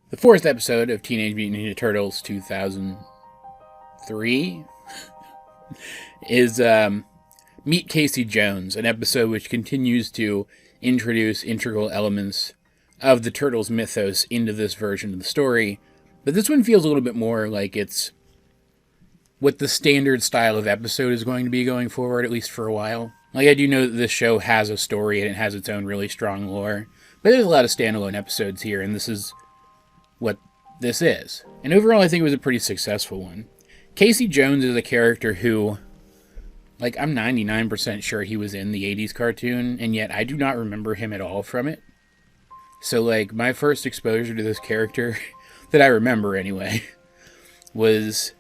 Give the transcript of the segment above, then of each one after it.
The fourth episode of Teenage Mutant Ninja Turtles 2003 is Meet Casey Jones, an episode which continues to introduce integral elements of the Turtles mythos into this version of the story. But this one feels a little bit more like it's what the standard style of episode is going to be going forward, at least for a while. Like, I do know that this show has a story and it has its own really strong lore, but there's a lot of standalone episodes here, and this is what this is. And overall, I think it was a pretty successful one. Casey Jones is a character who, like, I'm 99% sure he was in the 80s cartoon, and yet I do not remember him at all from it. So, like, my first exposure to this character, that I remember anyway, was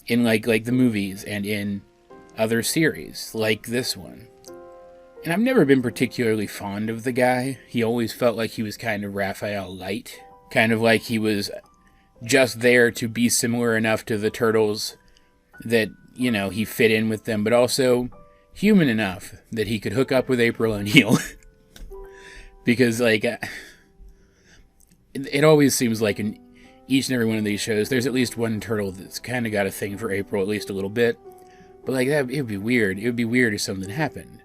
in, like the movies and in other series, like this one. And I've never been particularly fond of the guy. He always felt like he was kind of Raphael light. Kind of like he was just there to be similar enough to the Turtles that, you know, he fit in with them, but also human enough that he could hook up with April O'Neil. Because, like, it always seems like in each and every one of these shows, there's at least one turtle that's kind of got a thing for April, at least a little bit. But, like, it would be weird. It would be weird if something happened.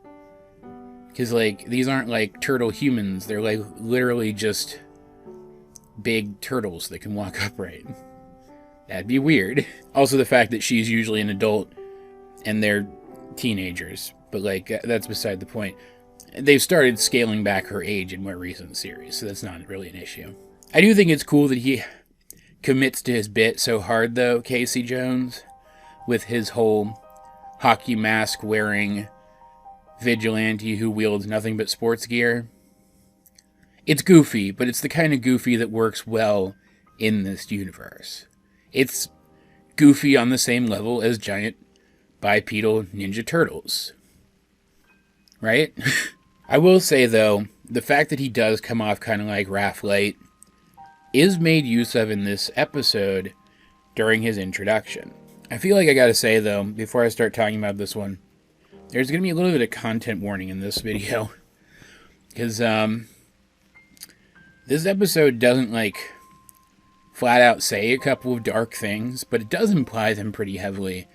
Because, like, these aren't, like, turtle humans. They're, like, literally just big turtles that can walk upright. That'd be weird. Also, the fact that she's usually an adult and they're teenagers. But, like, that's beside the point. They've started scaling back her age in more recent series, so that's not really an issue. I do think it's cool that he commits to his bit so hard, though, Casey Jones, with his whole hockey mask wearing vigilante who wields nothing but sports gear. It's goofy, but it's the kind of goofy that works well in this universe. It's goofy on the same level as giant bipedal Ninja Turtles. Right? I will say, though, the fact that he does come off kind of like Raph Light is made use of in this episode during his introduction. I feel like I gotta say, though, before I start talking about this one, there's gonna be a little bit of content warning in this video. Because, this episode doesn't, like, flat out say a couple of dark things, but it does imply them pretty heavily.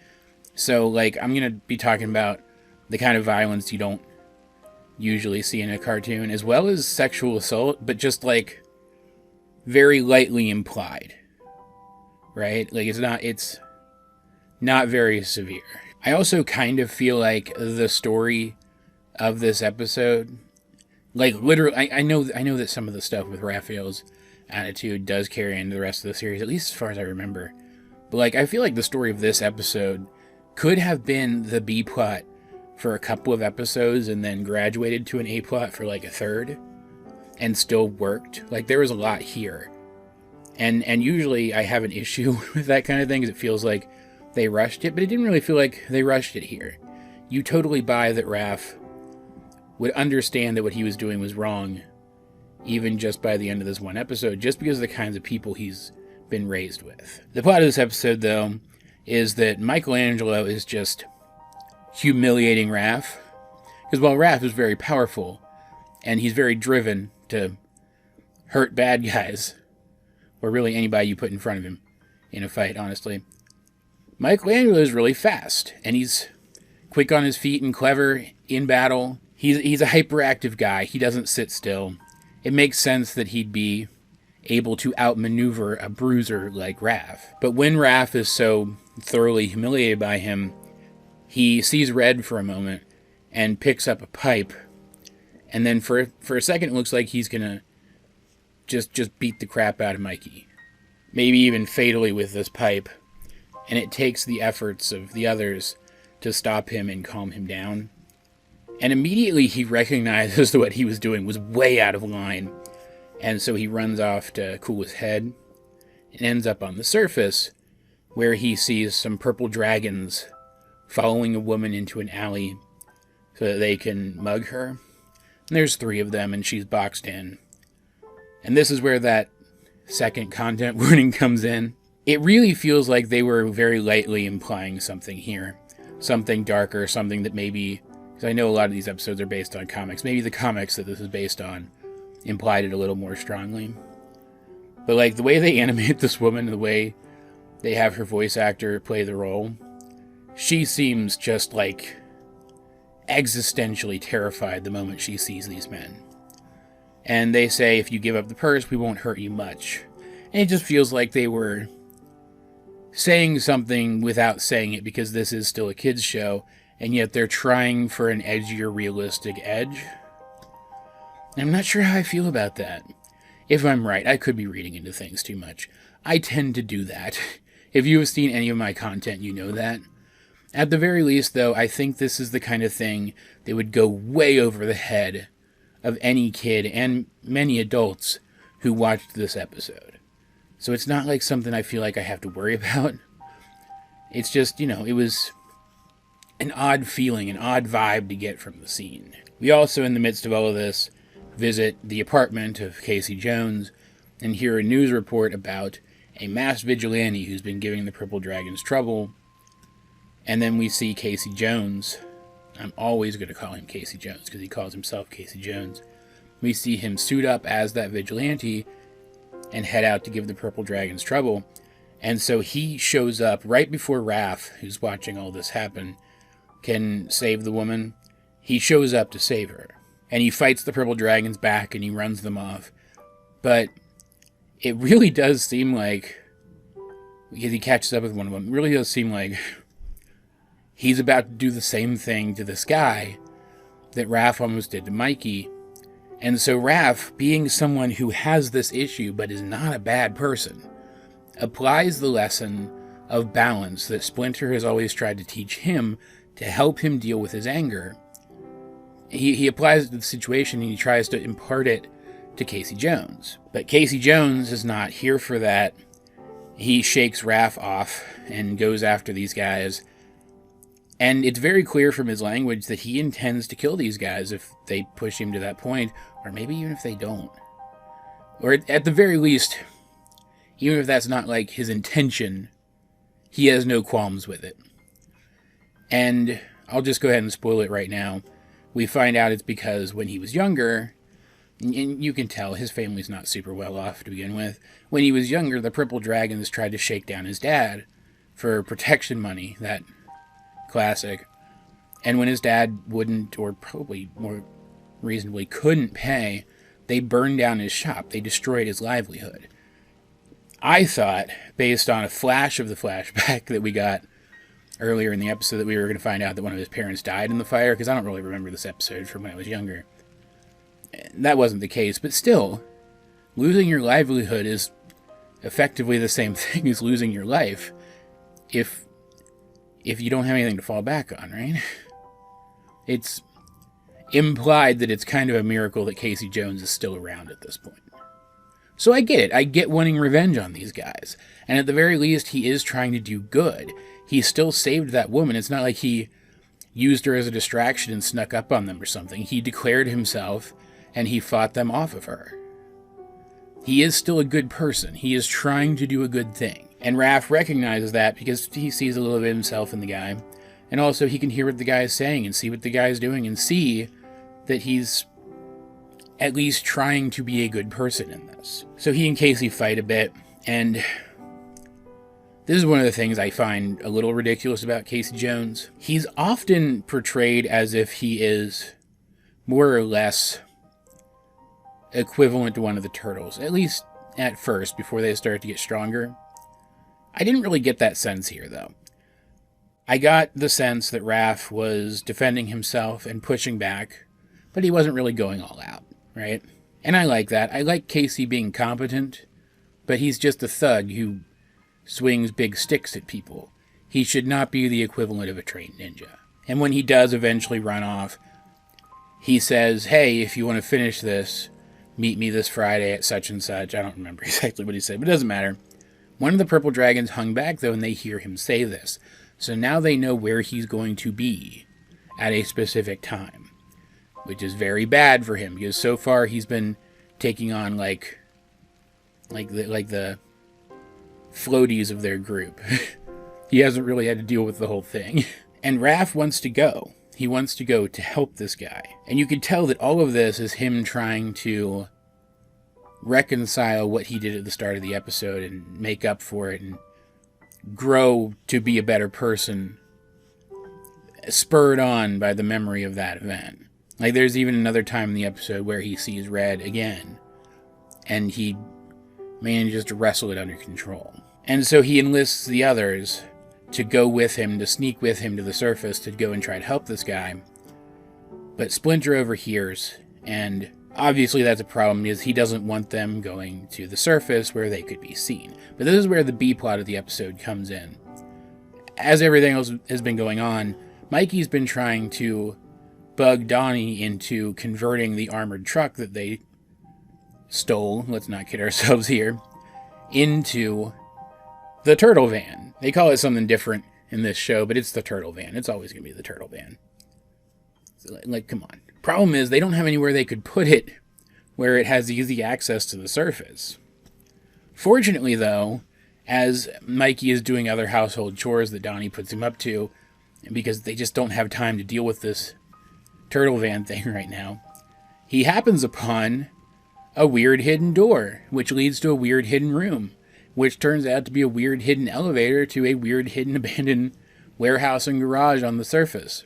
So, like, I'm gonna be talking about the kind of violence you don't usually see in a cartoon, as well as sexual assault, but just, like, very lightly implied. Right? Like, it's not very severe. I also kind of feel like the story of this episode, like, literally, I know that some of the stuff with Raphael's attitude does carry into the rest of the series, at least as far as I remember. But, like, I feel like the story of this episode could have been the B plot for a couple of episodes and then graduated to an A plot for, like, a third and still worked. Like, there was a lot here. And usually I have an issue with that kind of thing because it feels like they rushed it, but it didn't really feel like they rushed it here. You totally buy that Raph would understand that what he was doing was wrong, even just by the end of this one episode, just because of the kinds of people he's been raised with. The plot of this episode, though, is that Michelangelo is just humiliating Raph, because while Raph is very powerful, and he's very driven to hurt bad guys, or really anybody you put in front of him in a fight, honestly, Michelangelo is really fast, and he's quick on his feet and clever in battle. He's a hyperactive guy. He doesn't sit still. It makes sense that he'd be able to outmaneuver a bruiser like Raph. But when Raph is so thoroughly humiliated by him, he sees red for a moment and picks up a pipe. And then for a second, it looks like he's gonna just beat the crap out of Mikey. Maybe even fatally with this pipe. And it takes the efforts of the others to stop him and calm him down. And immediately he recognizes that what he was doing was way out of line. And so he runs off to cool his head and ends up on the surface where he sees some purple dragons following a woman into an alley so that they can mug her. And there's 3 of them and she's boxed in. And this is where that second content warning comes in. It really feels like they were very lightly implying something here. Something darker, something that maybe, because I know a lot of these episodes are based on comics, maybe the comics that this is based on implied it a little more strongly. But, like, the way they animate this woman, the way they have her voice actor play the role, she seems just, like, existentially terrified the moment she sees these men. And they say, if you give up the purse, we won't hurt you much. And it just feels like they were saying something without saying it, because this is still a kids' show, and yet they're trying for an edgier, realistic edge. I'm not sure how I feel about that. If I'm right, I could be reading into things too much. I tend to do that. If you have seen any of my content, you know that. At the very least, though, I think this is the kind of thing that would go way over the head of any kid and many adults who watched this episode. So it's not like something I feel like I have to worry about. It's just, it was an odd feeling, an odd vibe to get from the scene. We also, in the midst of all of this, visit the apartment of Casey Jones and hear a news report about a masked vigilante who's been giving the Purple Dragons trouble. And then we see Casey Jones. I'm always going to call him Casey Jones because he calls himself Casey Jones. We see him suit up as that vigilante and head out to give the Purple Dragons trouble. And so he shows up right before Raph, who's watching all this happen, can save the woman. He shows up to save her. And he fights the Purple Dragons back and he runs them off. But it really does seem like, because he catches up with one of them, it really does seem like he's about to do the same thing to this guy that Raph almost did to Mikey. And so Raph, being someone who has this issue but is not a bad person, applies the lesson of balance that Splinter has always tried to teach him to help him deal with his anger. He applies it to the situation and he tries to impart it to Casey Jones. But Casey Jones is not here for that. He shakes Raph off and goes after these guys. And it's very clear from his language that he intends to kill these guys if they push him to that point, or maybe even if they don't. Or at the very least, even if that's not like his intention, he has no qualms with it. And I'll just go ahead and spoil it right now. We find out it's because when he was younger, and you can tell his family's not super well off to begin with, when he was younger, the Purple Dragons tried to shake down his dad for protection money, that classic. And when his dad wouldn't, or probably more reasonably couldn't pay, they burned down his shop. They destroyed his livelihood. I thought, based on a flash of the flashback that we got earlier in the episode, that we were going to find out that one of his parents died in the fire, because I don't really remember this episode from when I was younger. That wasn't the case, but still, losing your livelihood is effectively the same thing as losing your life if you don't have anything to fall back on, right? It's implied that it's kind of a miracle that Casey Jones is still around at this point. So I get it. I get wanting revenge on these guys. And at the very least, he is trying to do good. He still saved that woman. It's not like he used her as a distraction and snuck up on them or something. He declared himself, and he fought them off of her. He is still a good person. He is trying to do a good thing. And Raph recognizes that because he sees a little bit of himself in the guy. And also he can hear what the guy is saying and see what the guy is doing and see that he's at least trying to be a good person in this. So he and Casey fight a bit, and this is one of the things I find a little ridiculous about Casey Jones. He's often portrayed as if he is more or less equivalent to one of the turtles, at least at first, before they start to get stronger. I didn't really get that sense here, though. I got the sense that Raph was defending himself and pushing back, but he wasn't really going all out, right? And I like that. I like Casey being competent, but he's just a thug who swings big sticks at people. He should not be the equivalent of a trained ninja. And when he does eventually run off, he says, hey, if you want to finish this, meet me this Friday at such and such. I don't remember exactly what he said, but it doesn't matter. One of the Purple Dragons hung back, though, and they hear him say this. So now they know where he's going to be at a specific time, which is very bad for him, because so far he's been taking on like the floaties of their group. He hasn't really had to deal with the whole thing. And Raph wants to go. He wants to go to help this guy. And you can tell that all of this is him trying to reconcile what he did at the start of the episode and make up for it and grow to be a better person, spurred on by the memory of that event. Like, there's even another time in the episode where he sees Red again, and he manages to wrestle it under control. And so he enlists the others to go with him, to sneak with him to the surface to go and try to help this guy. But Splinter overhears, and obviously that's a problem, because he doesn't want them going to the surface where they could be seen. But this is where the B-plot of the episode comes in. As everything else has been going on, Mikey's been trying to bug Donnie into converting the armored truck that they stole, let's not kid ourselves here, into the turtle van. They call it something different in this show, but it's the turtle van. It's always going to be the turtle van. So, like, come on. Problem is, they don't have anywhere they could put it where it has easy access to the surface. Fortunately, though, as Mikey is doing other household chores that Donnie puts him up to, because they just don't have time to deal with this turtle van thing right now, he happens upon a weird hidden door, which leads to a weird hidden room, which turns out to be a weird hidden elevator to a weird hidden abandoned warehouse and garage on the surface.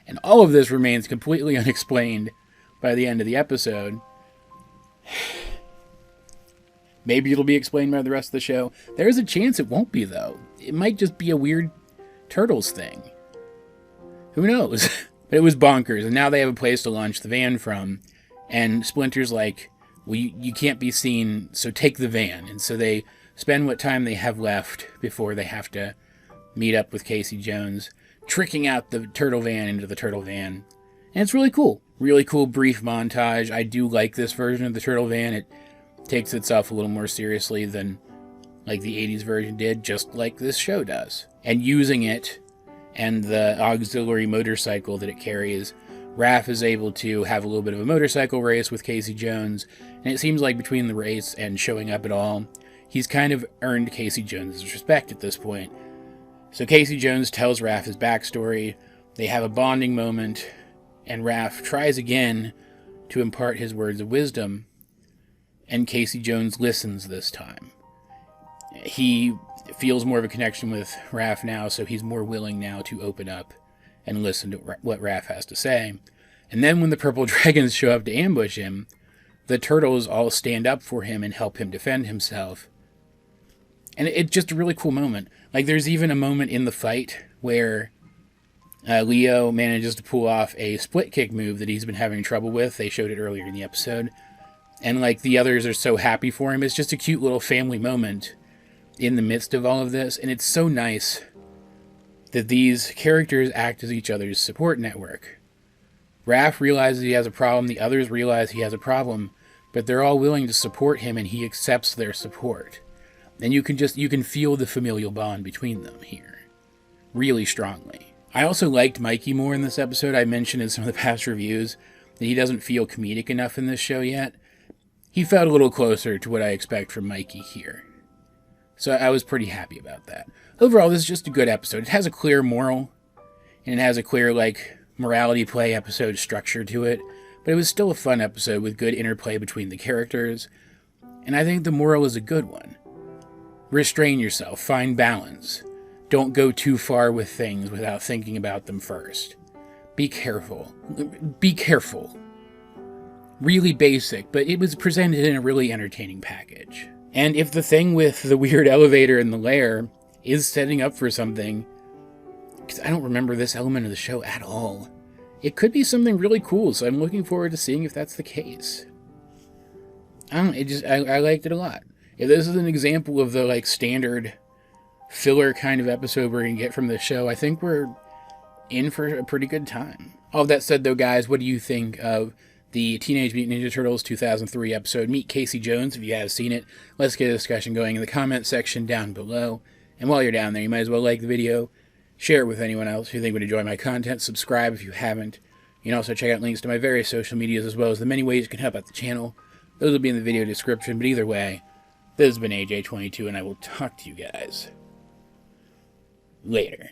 And all of this remains completely unexplained by the end of the episode. Maybe it'll be explained by the rest of the show. There's a chance it won't be, though. It might just be a weird Turtles thing. Who knows? But it was bonkers, and now they have a place to launch the van from. And Splinter's like, well, you can't be seen, so take the van. And so they spend what time they have left before they have to meet up with Casey Jones, tricking out the turtle van into the turtle van. And it's really cool. Really cool brief montage. I do like this version of the turtle van. It takes itself a little more seriously than like the 80s version did, just like this show does. And using it and the auxiliary motorcycle that it carries, Raph is able to have a little bit of a motorcycle race with Casey Jones, and it seems like between the race and showing up at all, he's kind of earned Casey Jones' respect at this point. So Casey Jones tells Raph his backstory, they have a bonding moment, and Raph tries again to impart his words of wisdom, and Casey Jones listens this time. He feels more of a connection with Raph now, so he's more willing now to open up and listen to what Raph has to say. And then when the purple dragons show up to ambush him, the turtles all stand up for him and help him defend himself. And it's just a really cool moment. Like, there's even a moment in the fight where Leo manages to pull off a split kick move that he's been having trouble with. They showed it earlier in the episode. And, like, the others are so happy for him. It's just a cute little family moment in the midst of all of this. And it's so nice that these characters act as each other's support network. Raph realizes he has a problem, the others realize he has a problem, but they're all willing to support him and he accepts their support. And you can feel the familial bond between them here. Really strongly. I also liked Mikey more in this episode. I mentioned in some of the past reviews that he doesn't feel comedic enough in this show yet. He felt a little closer to what I expect from Mikey here. So I was pretty happy about that. Overall, this is just a good episode. It has a clear moral, and it has a clear, like, morality play episode structure to it, but it was still a fun episode with good interplay between the characters, and I think the moral is a good one. Restrain yourself, find balance. Don't go too far with things without thinking about them first. Be careful. Be careful. Really basic, but it was presented in a really entertaining package. And if the thing with the weird elevator in the lair is setting up for something, because I don't remember this element of the show at all, it could be something really cool, so I'm looking forward to seeing if that's the case. I liked it a lot. If this is an example of the, like, standard filler kind of episode we're going to get from this show, I think we're in for a pretty good time. All that said, though, guys, what do you think of the Teenage Mutant Ninja Turtles 2003 episode, Meet Casey Jones? If you have seen it, let's get a discussion going in the comment section down below. And while you're down there, you might as well like the video, share it with anyone else who you think would enjoy my content, subscribe if you haven't. You can also check out links to my various social medias as well as the many ways you can help out the channel. Those will be in the video description, but either way, this has been AJ22, and I will talk to you guys later.